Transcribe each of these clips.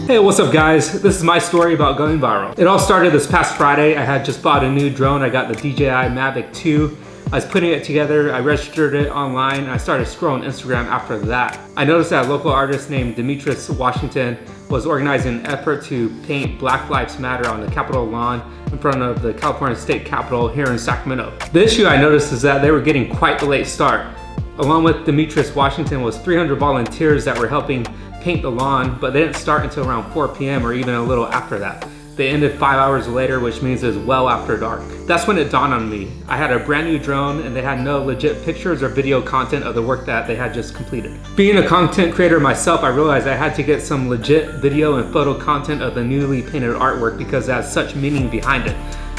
Hey, what's up guys? This is my story about going viral. It all started this past Friday. I had just bought a new drone. I got the DJI Mavic 2. I was putting it together, I registered it online, and I started scrolling Instagram after that. I noticed that a local artist named Demetrius Washington was organizing an effort to paint Black Lives Matter on the Capitol lawn in front of the California State Capitol here in Sacramento. The issue I noticed is that they were getting quite the late start. Along with Demetrius Washington was 300 volunteers that were helping paint the lawn, but they didn't start until around 4 p.m. or even a little after that. They ended 5 hours later, which means it was well after dark. That's when it dawned on me. I had a brand new drone and they had no legit pictures or video content of the work that they had just completed. Being a content creator myself, I realized I had to get some legit video and photo content of the newly painted artwork because it has such meaning behind it.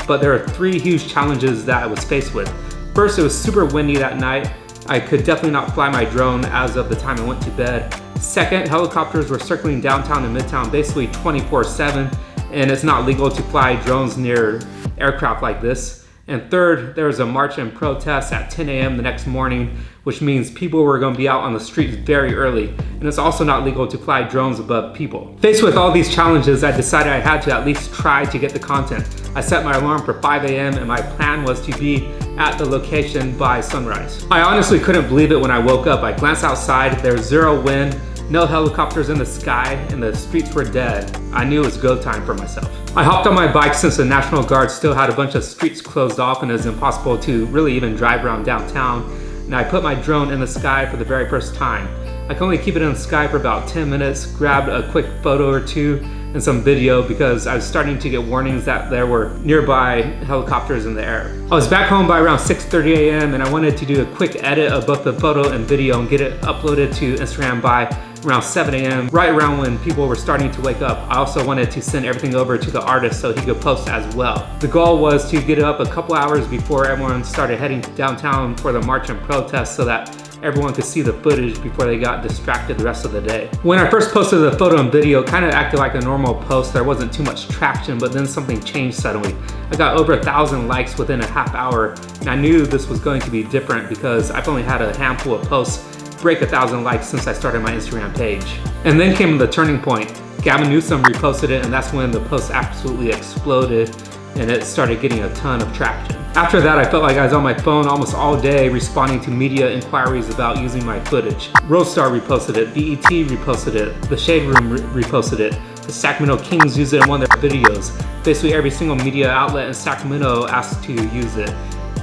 But there are 3 huge challenges that I was faced with. First, it was super windy that night. I could definitely not fly my drone as of the time I went to bed. Second, helicopters were circling downtown and midtown basically 24/7. And it's not legal to fly drones near aircraft like this. And third, there was a march and protest at 10 a.m. the next morning, which means people were going to be out on the streets very early. And it's also not legal to fly drones above people. Faced with all these challenges, I decided I had to at least try to get the content. I set my alarm for 5 a.m. and my plan was to be at the location by sunrise. I honestly couldn't believe it when I woke up. I glanced outside, there was zero wind, no helicopters in the sky, and the streets were dead. I knew it was go time for myself. I hopped on my bike since the National Guard still had a bunch of streets closed off and it was impossible to really even drive around downtown. And I put my drone in the sky for the very first time. I could only keep it in the sky for about 10 minutes, grabbed a quick photo or two and some video because I was starting to get warnings that there were nearby helicopters in the air. I was back home by around 6:30 a.m. and I wanted to do a quick edit of both the photo and video and get it uploaded to Instagram by around 7 a.m. right around when people were starting to wake up. I also wanted to send everything over to the artist so he could post as well. The goal was to get it up a couple hours before everyone started heading downtown for the march and protest so that everyone could see the footage before they got distracted the rest of the day. When I first posted the photo and video, it kind of acted like a normal post. There wasn't too much traction, but then something changed suddenly. I got over 1,000 likes within a half hour, and I knew this was going to be different because I've only had a handful of posts break 1,000 likes since I started my Instagram page. And then came the turning point. Gavin Newsom reposted it, and that's when the post absolutely exploded and it started getting a ton of traction. After that, I felt like I was on my phone almost all day responding to media inquiries about using my footage. Worldstar reposted it, BET reposted it, The Shade Room reposted it, the Sacramento Kings used it in one of their videos. Basically every single media outlet in Sacramento asked to use it.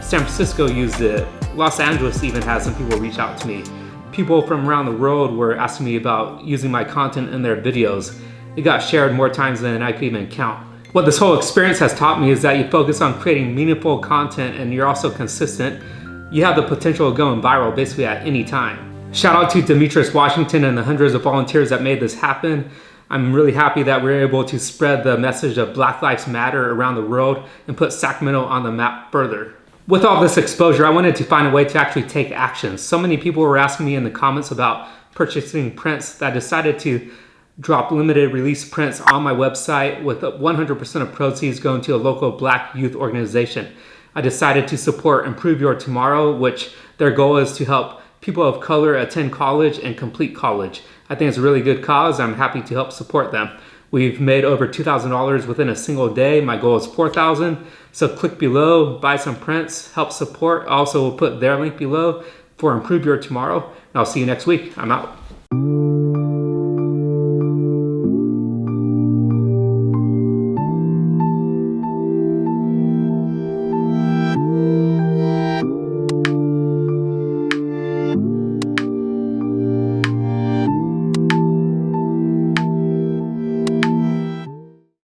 San Francisco used it. Los Angeles even had some people reach out to me. People from around the world were asking me about using my content in their videos. It got shared more times than I could even count. What this whole experience has taught me is that you focus on creating meaningful content and you're also consistent. You have the potential of going viral basically at any time. Shout out to Demetrius Washington and the hundreds of volunteers that made this happen. I'm really happy that we're able to spread the message of Black Lives Matter around the world and put Sacramento on the map further. With all this exposure, I wanted to find a way to actually take action. So many people were asking me in the comments about purchasing prints that I decided to drop limited release prints on my website with 100% of proceeds going to a local Black youth organization. I decided to support Improve Your Tomorrow, which their goal is to help people of color attend college and complete college. I think it's a really good cause. I'm happy to help support them. We've made over $2,000 within a single day. My goal is $4,000. So click below, buy some prints, help support. Also, we'll put their link below for Improve Your Tomorrow. And I'll see you next week. I'm out.